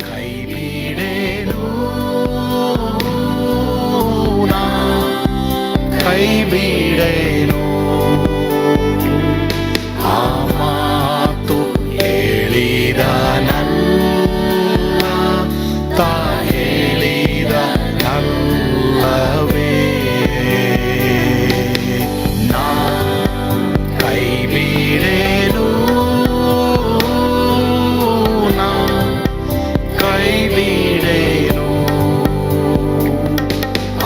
ಕೈ ಬಿಡೇನು, ಕೈ ಬಿಡೇನು, ಆ ಮಾತು ಹೇಳಿದ ನನ್ನ ತಾ ಹೇಳಿದ ನಲ್ಲವೇ. ನಾ ಕೈ ಬಿಡೇನು, ನಾ ಕೈ ಬಿಡೇನು,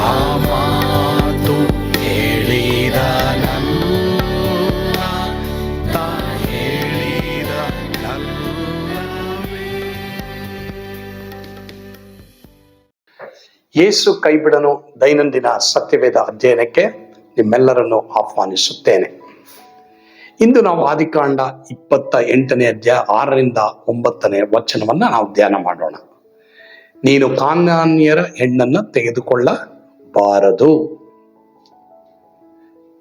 ಆ ಮಾತು ಹೇಳಿದ ನನ್ನ ತಾ ಹೇಳಿದ ನಲ್ಲವೇ. ಯೇಸು ಕೈಬಿಡನು ದೈನಂದಿನ ಸತ್ಯವೇದ ಅಧ್ಯಯನಕ್ಕೆ ನಿಮ್ಮೆಲ್ಲರನ್ನು ಆಹ್ವಾನಿಸುತ್ತೇನೆ. ಇಂದು ನಾವು ಆದಿಕಾಂಡ 28ನೇ ಅಧ್ಯಾಯ 6ರಿಂದ 9ನೇ ವಚನವನ್ನ ನಾವು ಧ್ಯಾನ ಮಾಡೋಣ. ನೀನು ಕಾನಾನ್ಯರ ಹೆಣ್ಣನ್ನು ತೆಗೆದುಕೊಳ್ಳಬಾರದು.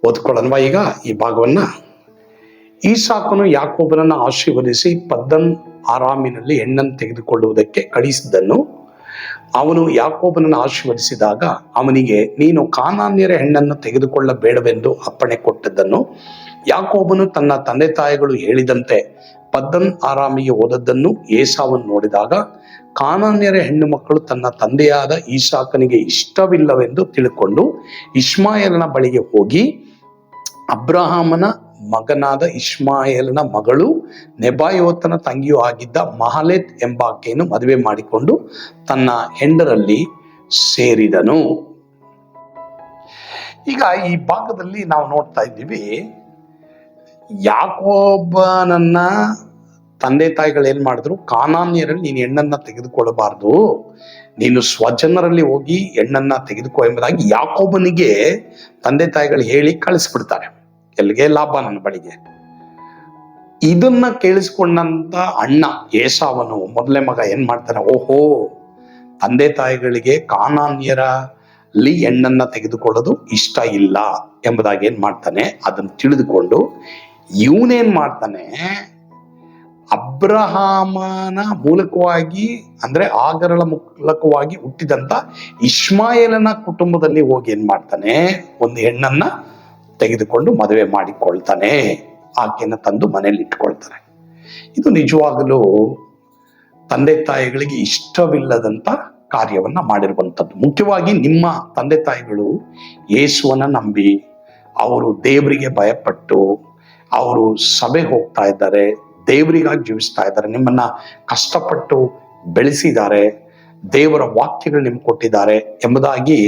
ಓದ್ಕೊಳ್ಳೋಣ ಈಗ ಈ ಭಾಗವನ್ನ. ಈಸಾಕನು ಯಾಕೋಬನನ್ನು ಆಶೀರ್ವದಿಸಿ ಪದ್ದನ್ ಆರಾಮಿನಲ್ಲಿ ಹೆಣ್ಣನ್ನು ತೆಗೆದುಕೊಳ್ಳುವುದಕ್ಕೆ ಕಳಿಸಿದ್ದನ್ನು ಅವನು ಯಾಕೋಬನನ್ನು ಆಶೀರ್ವದಿಸಿದಾಗ ಅವನಿಗೆ ನೀನು ಕಾನಾನ್ಯರ ಹೆಣ್ಣನ್ನು ತೆಗೆದುಕೊಳ್ಳಬೇಡವೆಂದು ಅಪ್ಪಣೆ ಕೊಟ್ಟದ್ದನ್ನು ಯಾಕೋಬನು ತನ್ನ ತಂದೆ ತಾಯಿಗಳು ಹೇಳಿದಂತೆ ಪದ್ದನ್ ಆರಾಮಿಗೆ ಹೋದದ್ದನ್ನು ಏಸಾವನ್ನು ನೋಡಿದಾಗ ಕಾನಾನ್ಯರ ಹೆಣ್ಣು ಮಕ್ಕಳು ತನ್ನ ತಂದೆಯಾದ ಈಸಾಕನಿಗೆ ಇಷ್ಟವಿಲ್ಲವೆಂದು ತಿಳ್ಕೊಂಡು ಇಷ್ಮಾಯೇಲನ ಬಳಿಗೆ ಹೋಗಿ ಅಬ್ರಹಾಮನ ಮಗನಾದ ಇಷ್ಮಾಯೇಲನ ಮಗಳು ನೆಬಾಯೋತನ ತಂಗಿಯೂ ಆಗಿದ್ದ ಮಹಲೇತ್ ಎಂಬಾಕೆಯನ್ನು ಮದುವೆ ಮಾಡಿಕೊಂಡು ತನ್ನ ಹೆಂಡರಲ್ಲಿ ಸೇರಿದನು. ಈಗ ಈ ಭಾಗದಲ್ಲಿ ನಾವು ನೋಡ್ತಾ ಇದ್ದೀವಿ, ಯಾಕೋಬನನ್ನ ತಂದೆ ತಾಯಿಗಳು ಏನ್ ಮಾಡಿದ್ರು, ಕಾನಾನ್ಯರಲ್ಲಿ ನೀನು ಹೆಣ್ಣನ್ನ ತೆಗೆದುಕೊಳ್ಳಬಾರ್ದು, ನೀನು ಸ್ವಜನರಲ್ಲಿ ಹೋಗಿ ಹೆಣ್ಣನ್ನ ತೆಗೆದುಕೋ ಎಂಬುದಾಗಿ ಯಾಕೋಬನಿಗೆ ತಂದೆ ತಾಯಿಗಳು ಹೇಳಿ ಕಳಿಸ್ಬಿಡ್ತಾರೆ. ಎಲ್ಲಿಗೆ? ಲಾಬಾನನ ಬಳಿಗೆ. ಇದನ್ನ ಕೇಳಿಸ್ಕೊಂಡಂತ ಅಣ್ಣ ಏಸಾವನು ಮೊದಲೇ ಮಗ ಏನ್ ಮಾಡ್ತಾನೆ, ಓಹೋ ತಂದೆ ತಾಯಿಗಳಿಗೆ ಕಾನಾನ್ಯರಲ್ಲಿ ಹೆಣ್ಣನ್ನ ತೆಗೆದುಕೊಳ್ಳೋದು ಇಷ್ಟ ಇಲ್ಲ ಎಂಬುದಾಗಿ ಏನ್ ಮಾಡ್ತಾನೆ, ಅದನ್ನು ತಿಳಿದುಕೊಂಡು ಇವನೇನ್ ಮಾಡ್ತಾನೆ, ಅಬ್ರಹಾಮನ ಮೂಲಕವಾಗಿ ಅಂದ್ರೆ ಆಗರಳ ಮೂಲಕವಾಗಿ ಹುಟ್ಟಿದಂತ ಇಷ್ಮಾಯೇಲನ ಕುಟುಂಬದಲ್ಲಿ ಹೋಗಿ ಏನ್ ಮಾಡ್ತಾನೆ, ಒಂದು ಹೆಣ್ಣನ್ನ ತೆಗೆದುಕೊಂಡು ಮದುವೆ ಮಾಡಿಕೊಳ್ತಾನೆ. ಆಕೆಯನ್ನು ತಂದು ಮನೆಯಲ್ಲಿ ಇಟ್ಕೊಳ್ತಾನೆ. ಇದು ನಿಜವಾಗಲೂ ತಂದೆ ತಾಯಿಗಳಿಗೆ ಇಷ್ಟವಿಲ್ಲದಂತ ಕಾರ್ಯವನ್ನ ಮಾಡಿರುವಂಥದ್ದು. ಮುಖ್ಯವಾಗಿ ನಿಮ್ಮ ತಂದೆ ತಾಯಿಗಳು ಯೇಸುವನ್ನ ನಂಬಿ ಅವರು ದೇವರಿಗೆ ಭಯಪಟ್ಟು ಅವರು ಸಭೆಗೆ ಹೋಗ್ತಾ ಇದ್ದಾರೆ, ದೇವರಿಗಾಗಿ ಜೀವಿಸ್ತಾ ಇದ್ದಾರೆ, ನಿಮ್ಮನ್ನ ಕಷ್ಟಪಟ್ಟು ಬೆಳೆಸಿದ್ದಾರೆ, ದೇವರ ವಾಕ್ಯಗಳು ನಿಮ್ಗೆ ಕೊಟ್ಟಿದ್ದಾರೆ ಎಂಬುದಾಗಿ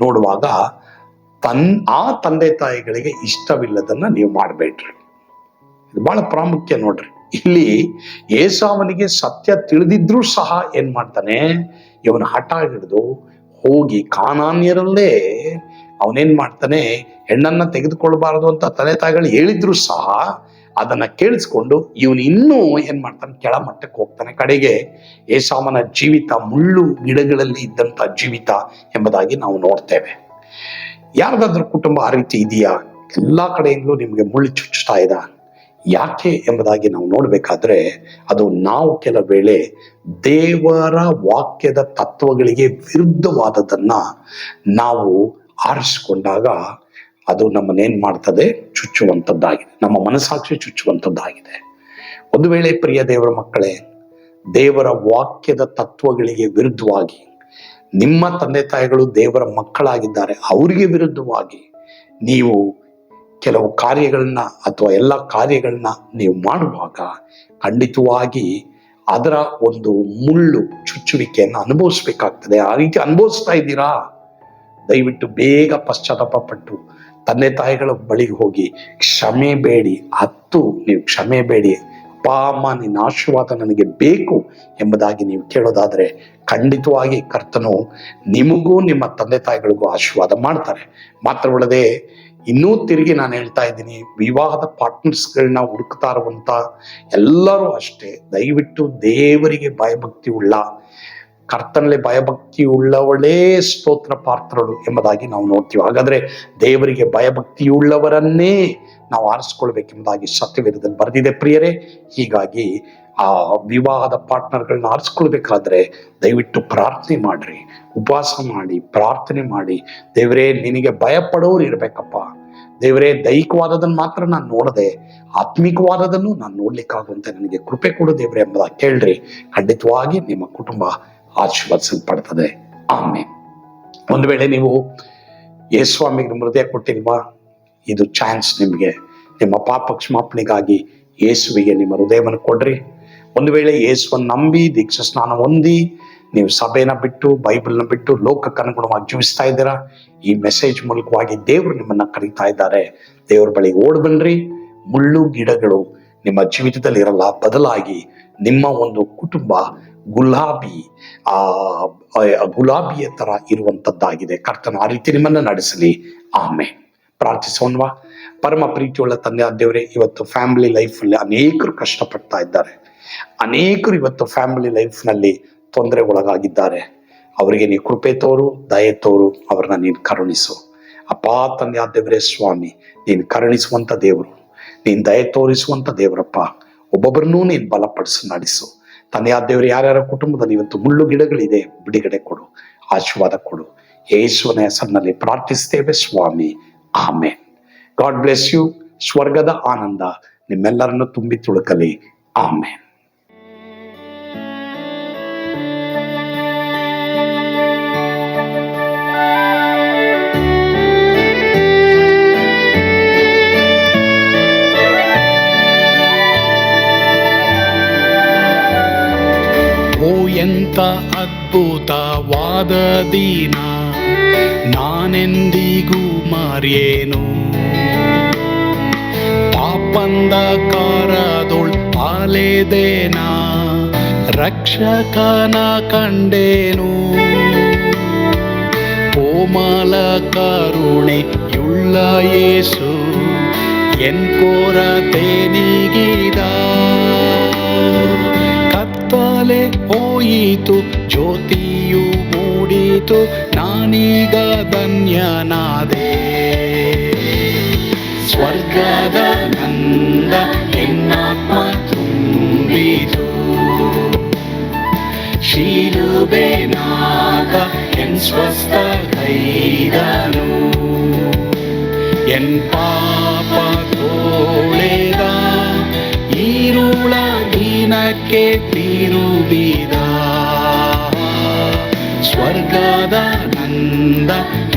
ನೋಡುವಾಗ ಆ ತಂದೆ ತಾಯಿಗಳಿಗೆ ಇಷ್ಟವಿಲ್ಲದನ್ನ ನೀವು ಮಾಡಬೇಡ್ರಿ. ಇದು ಬಹಳ ಪ್ರಾಮುಖ್ಯ ನೋಡ್ರಿ. ಇಲ್ಲಿ ಏಸಾವನಿಗೆ ಸತ್ಯ ತಿಳಿದಿದ್ರೂ ಸಹ ಏನ್ ಮಾಡ್ತಾನೆ, ಇವನ ಹಠ ಹಿಡಿದು ಹೋಗಿ ಕಾನಾನ್ಯರಲ್ಲೇ ಅವನೇನ್ ಮಾಡ್ತಾನೆ, ಹೆಣ್ಣನ್ನ ತೆಗೆದುಕೊಳ್ಬಾರದು ಅಂತ ತಂದೆ ತಾಯಿಗಳು ಹೇಳಿದ್ರು ಸಹ ಅದನ್ನ ಕೇಳಿಸ್ಕೊಂಡು ಇವನು ಇನ್ನೂ ಏನ್ ಮಾಡ್ತಾನೆ, ಕೆಳಮಟ್ಟಕ್ಕೆ ಹೋಗ್ತಾನೆ. ಕಡೆಗೆ ಏಸಾವನ ಜೀವಿತ ಮುಳ್ಳು ಗಿಡಗಳಲ್ಲಿ ಇದ್ದಂತ ಜೀವಿತ ಎಂಬುದಾಗಿ ನಾವು ನೋಡ್ತೇವೆ. ಯಾರ್ದಾದ್ರೂ ಕುಟುಂಬ ಆ ರೀತಿ ಇದೆಯಾ? ಎಲ್ಲಾ ಕಡೆಯಿಂದಲೂ ನಿಮ್ಗೆ ಮುಳ್ಳು ಚುಚ್ಚುತ್ತಾ ಇದ್ದ, ಯಾಕೆ ಎಂಬುದಾಗಿ ನಾವು ನೋಡ್ಬೇಕಾದ್ರೆ ಅದು ನಾವು ಕೆಲವು ವೇಳೆ ದೇವರ ವಾಕ್ಯದ ತತ್ವಗಳಿಗೆ ವಿರುದ್ಧವಾದದನ್ನ ನಾವು ಆರಿಸಿಕೊಂಡಾಗ ಅದು ನಮ್ಮನ್ನೇನ್ ಮಾಡ್ತದೆ, ಚುಚ್ಚುವಂಥದ್ದಾಗಿದೆ, ನಮ್ಮ ಮನಸ್ಸಾಕ್ಷಿ ಚುಚ್ಚುವಂಥದ್ದಾಗಿದೆ. ಒಂದು ವೇಳೆ ಪ್ರಿಯ ದೇವರ ಮಕ್ಕಳೇ, ದೇವರ ವಾಕ್ಯದ ತತ್ವಗಳಿಗೆ ವಿರುದ್ಧವಾಗಿ ನಿಮ್ಮ ತಂದೆ ತಾಯಿಗಳು ದೇವರ ಮಕ್ಕಳಾಗಿದ್ದಾರೆ, ಅವರಿಗೆ ವಿರುದ್ಧವಾಗಿ ನೀವು ಕೆಲವು ಕಾರ್ಯಗಳನ್ನ ಅಥವಾ ಎಲ್ಲ ಕಾರ್ಯಗಳನ್ನ ನೀವು ಮಾಡುವಾಗ ಖಂಡಿತವಾಗಿ ಅದರ ಒಂದು ಮುಳ್ಳು ಚುಚ್ಚುವಿಕೆಯನ್ನು ಅನುಭವಿಸ್ಬೇಕಾಗ್ತದೆ. ಆ ರೀತಿ ಅನುಭವಿಸ್ತಾ ಇದ್ದೀರಾ? ದಯವಿಟ್ಟು ಬೇಗ ಪಶ್ಚಾತ್ತಾಪ ಪಟ್ಟು ತಂದೆ ತಾಯಿಗಳ ಬಳಿಗೆ ಹೋಗಿ ಕ್ಷಮೆ ಬೇಡಿ, ನೀವು ಕ್ಷಮೆ ಬೇಡಿ, ಅಪ್ಪ ಅಮ್ಮ ನಿನ್ನ ಆಶೀರ್ವಾದ ನನಗೆ ಬೇಕು ಎಂಬುದಾಗಿ ನೀವು ಕೇಳೋದಾದ್ರೆ ಖಂಡಿತವಾಗಿ ಕರ್ತನು ನಿಮಗೂ ನಿಮ್ಮ ತಂದೆ ತಾಯಿಗಳಿಗೂ ಆಶೀರ್ವಾದ ಮಾಡ್ತಾರೆ. ಮಾತ್ರವಲ್ಲದೆ ಇನ್ನೂ ತಿರುಗಿ ನಾನು ಹೇಳ್ತಾ ಇದ್ದೀನಿ, ವಿವಾಹದ ಪಾರ್ಟ್ನರ್ಸ್ಗಳನ್ನ ಹುಡುಕ್ತಾ ಇರುವಂತ ಎಲ್ಲರೂ ಅಷ್ಟೇ, ದಯವಿಟ್ಟು ದೇವರಿಗೆ ಭಯಭಕ್ತಿ ಉಳ್ಳ, ಕರ್ತನಲ್ಲಿ ಭಯಭಕ್ತಿ ಉಳ್ಳವಳೇ ಸ್ತೋತ್ರ ಪಾತ್ರಳು ಎಂಬುದಾಗಿ ನಾವು ನೋಡ್ತೀವಿ. ಹಾಗಾದ್ರೆ ದೇವರಿಗೆ ಭಯಭಕ್ತಿ ಉಳ್ಳವರನ್ನೇ ನಾವು ಆರಿಸ್ಕೊಳ್ಬೇಕೆಂಬುದಾಗಿ ಸತ್ಯವೇದದಲ್ಲಿ ಬರೆದಿದೆ ಪ್ರಿಯರೇ. ಹೀಗಾಗಿ ಆ ವಿವಾಹದ ಪಾರ್ಟ್ನರ್ಗಳನ್ನ ಆರಿಸ್ಕೊಳ್ಬೇಕಾದ್ರೆ ದಯವಿಟ್ಟು ಪ್ರಾರ್ಥನೆ ಮಾಡ್ರಿ, ಉಪವಾಸ ಮಾಡಿ, ಪ್ರಾರ್ಥನೆ ಮಾಡಿ. ದೇವರೇ, ನಿನಗೆ ಭಯಪಡೋರು ಇರ್ಬೇಕಪ್ಪ. ದೇವರೇ, ದೈಹಿಕವಾದದನ್ನು ಮಾತ್ರ ನಾನು ನೋಡದೆ ಆತ್ಮಿಕವಾದದನ್ನು ನಾನು ನೋಡ್ಲಿಕ್ಕಾಗುವಂತೆ ನನಗೆ ಕೃಪೆ ಕೊಡು ದೇವರೇ ಎಂಬುದಾಗಿ ಕೇಳ್ರಿ. ಖಂಡಿತವಾಗಿ ನಿಮ್ಮ ಕುಟುಂಬ ಆಶೀರ್ವದಿಸಲ್ಪಡ್ತದೆ. ಆಮೇಲೆ ಒಂದು ವೇಳೆ ನೀವು ಯೇಸುಸ್ವಾಮಿಗೆ ನಿಮ್ಮ ಹೃದಯ ಕೊಟ್ಟಿಲ್ವಾ, ಇದು ಚಾನ್ಸ್ ನಿಮಗೆ. ನಿಮ್ಮ ಪಾಪ ಕ್ಷಮಾಪಣೆಗಾಗಿ ಯೇಸುವಿಗೆ ನಿಮ್ಮ ಹೃದಯವನ್ನು ಕೊಡ್ರಿ. ಒಂದು ವೇಳೆ ಯೇಸುವನ್ನು ನಂಬಿ ದೀಕ್ಷಾ ಸ್ನಾನ ಹೊಂದಿ ನೀವು ಸಭೆನ ಬಿಟ್ಟು, ಬೈಬಲ್ನ ಬಿಟ್ಟು ಲೋಕಕ್ಕೆ ಅನುಗುಣವಾಗಿ ಜೀವಿಸ್ತಾ ಇದ್ದೀರಾ, ಈ ಮೆಸೇಜ್ ಮೂಲಕವಾಗಿ ದೇವರು ನಿಮ್ಮನ್ನ ಕರೀತಾ ಇದ್ದಾರೆ. ದೇವ್ರ ಬಳಿ ಓಡ್ ಬನ್ರಿ. ಮುಳ್ಳು ಗಿಡಗಳು ನಿಮ್ಮ ಜೀವಿತದಲ್ಲಿ ಇರಲ್ಲ, ಬದಲಾಗಿ ನಿಮ್ಮ ಒಂದು ಕುಟುಂಬ ಗುಲಾಬಿಯ ತರ ಇರುವಂತದ್ದಾಗಿದೆ. ಕರ್ತನ ಆ ರೀತಿ ನಿಮ್ಮನ್ನ ನಡೆಸಲಿ. ಆಮೇಲೆ ಪ್ರಾರ್ಥಿಸೋಣವಾ. ಪರಮ ಪ್ರೀತಿಯುಳ್ಳ ತಂದೆ ದೇವರೇ, ಇವತ್ತು ಫ್ಯಾಮಿಲಿ ಲೈಫಲ್ಲಿ ಅನೇಕರು ಕಷ್ಟಪಡ್ತಾ ಇದ್ದಾರೆ. ಅನೇಕರು ಇವತ್ತು ಫ್ಯಾಮಿಲಿ ಲೈಫ್ನಲ್ಲಿ ತೊಂದರೆಗೊಳಗಾಗಿದ್ದಾರೆ. ಅವರಿಗೆ ನೀ ಕೃಪೆ ತೋರು, ದಯೆ ತೋರು, ಅವ್ರನ್ನ ನೀನು ಕರುಣಿಸು. ಅಪ್ಪ ತಂದೆ ದೇವರೇ ಸ್ವಾಮಿ, ನೀನು ಕರುಣಿಸುವಂತ ದೇವರು, ನೀನು ದಯೆ ತೋರಿಸುವಂತ ದೇವರಪ್ಪ. ಒಬ್ಬೊಬ್ಬರನ್ನೂ ನೀನು ಬಲಪಡಿಸಿ ನಡೆಸು. ತಂದೆ ದೇವರು, ಯಾರ್ಯಾರ ಕುಟುಂಬದಲ್ಲಿ ಇವತ್ತು ಮುಳ್ಳು ಗಿಡಗಳಿದೆ, ಬಿಡುಗಡೆ ಕೊಡು, ಆಶೀರ್ವಾದ ಕೊಡು. ಯೇಸುವಿನ ಹೆಸರಿನಲ್ಲಿ ಪ್ರಾರ್ಥಿಸ್ತೇವೆ ಸ್ವಾಮಿ. ಆಮೇನ್. God bless you. ಸ್ವರ್ಗದ ಆನಂದ ನಿಮ್ಮೆಲ್ಲರನ್ನು ತುಂಬಿ ತುಳುಕಲಿ. ಆಮೇನ್. ಎಂತ ಅದ್ಭುತವಾದ ದಿನ, ನಾನೆಂದಿಗೂ ಮರೆಯೇನು. ಪಾಪಂಧಕಾರದೊಳ್ ಅಲೆದೇನ, ರಕ್ಷಕನ ಕಂಡೇನು. ಕೋಮಲ ಕರುಣೆಯುಳ್ಳ ಯೇಸು ಎನ್ ಕೊರತೆ ನೀಗಿದ. ಕತ್ತಲೆ ಹೋಯಿತು, ಜ್ಯೋತಿಯು ಮೂಡಿತು, ನಾನೀಗ ಧನ್ಯನಾದೆ. ಸ್ವರ್ಗದ ನಂದ ಎನ್ನಾತ್ಮ ತುಂಬಿತು. ಶಿಲುಬೆನಾಗ ಎನ್ ಸ್ವಸ್ಥ ಕೈದನು. ಎನ್ ಪಾಪ ತೋಳೆದ, ಈರುಳ ದಿನಕ್ಕೆ ತಿರುಗಿದ. ಸ್ವರ್ಗದ ನಂದ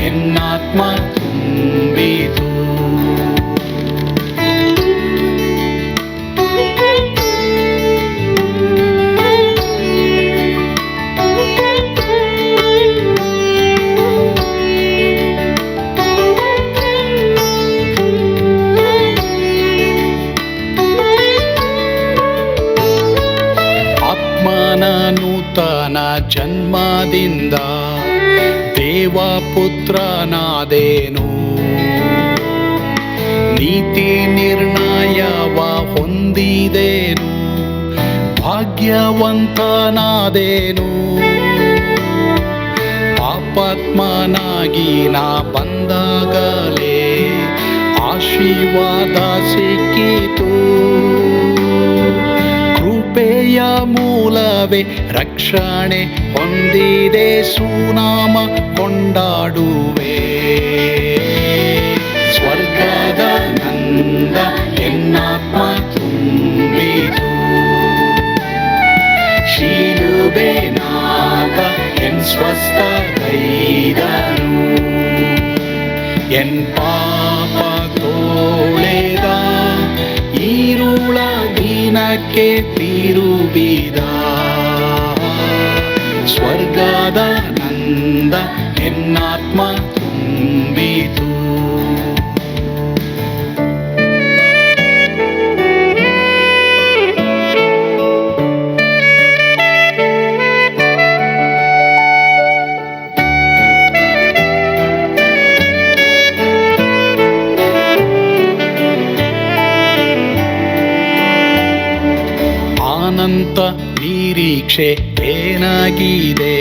ಎನ್ನಾತ್ಮ ತುಂಬಿತು. ನೂತನ ಜನ್ಮದಿಂದ ದೇವಪುತ್ರನಾದೇನು. ನೀತಿ ನಿರ್ಣಯವ ಹೊಂದಿದೇನು, ಭಾಗ್ಯವಂತನಾದೇನು. ಪಾಪಾತ್ಮನಾಗಿ ನಾ ಬಂದಾಗಲೇ ಆಶೀರ್ವಾದ ಸಿಕ್ಕಿತು. ಕೃಪೆಯ ಮೂಲವೇ ರಕ್ಷಣೆ ಹೊಂದಿದೆ, ಸುನಾಮ ಕೊಂಡಾಡುವೆ. ಸ್ವರ್ಗದ ನಂದ ಎನ್ನಾತ್ಮ ತುಂಬಿತು. ಶಿಲುಬೆನಾಗ ಎನ್ ಸ್ವಸ್ಥ ಕೈದನು. ಎನ್ ಪಾಪ ತೋಳೆದ, ಈರುಳ ದಿನಕ್ಕೆ ತಿರುಗಿದ. ಸ್ವರ್ಗದ ನಂದ ಎನ್ನಾತ್ಮ ತುಂಬಿತು. ಅನಂತ ನಿರೀಕ್ಷೆ ಏನಾಗಿದೆ,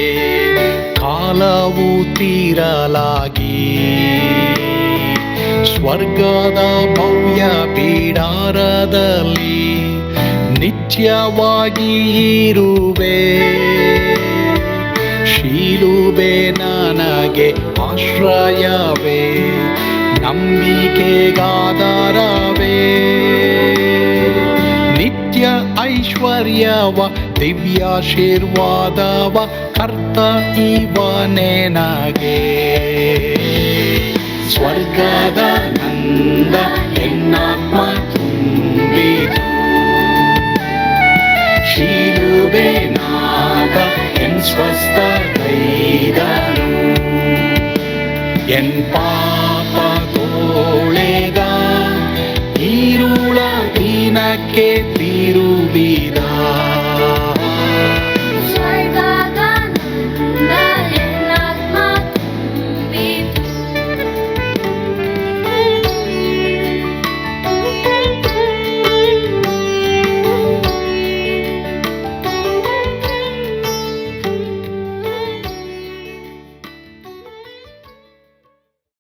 ಕಾಲವು ತೀರಲಾಗಿ. ಸ್ವರ್ಗದ ಭವ್ಯ ಬಿಡಾರದಲ್ಲಿ ನಿತ್ಯವಾಗಿ ಇರುವೆ. ಶಿಲುಬೆ ನನಗೆ ಆಶ್ರಯವೇ, ನಂಬಿಕೆಗಾಧಾರವೇ. ನಿತ್ಯ ಐಶ್ವರ್ಯವ ದಿವ್ಯಾಶೀರ್ವಾದವ ಕರ್ತ ಇವನೇ ನಗೆ. ಸ್ವರ್ಗದ ನಂದ ಎನ್ನಾತ್ಮ ತುಂಬಿತು, ಶಿಲುಬೆ ನಾಗ ಎನ್ ಸ್ವಸ್ಥಗೈದನು. ಎನ್ ಪಾಪ ತೋಳೆದ ಈರುಳ ದಿನಕ್ಕೆ ತಿರುವಿದ.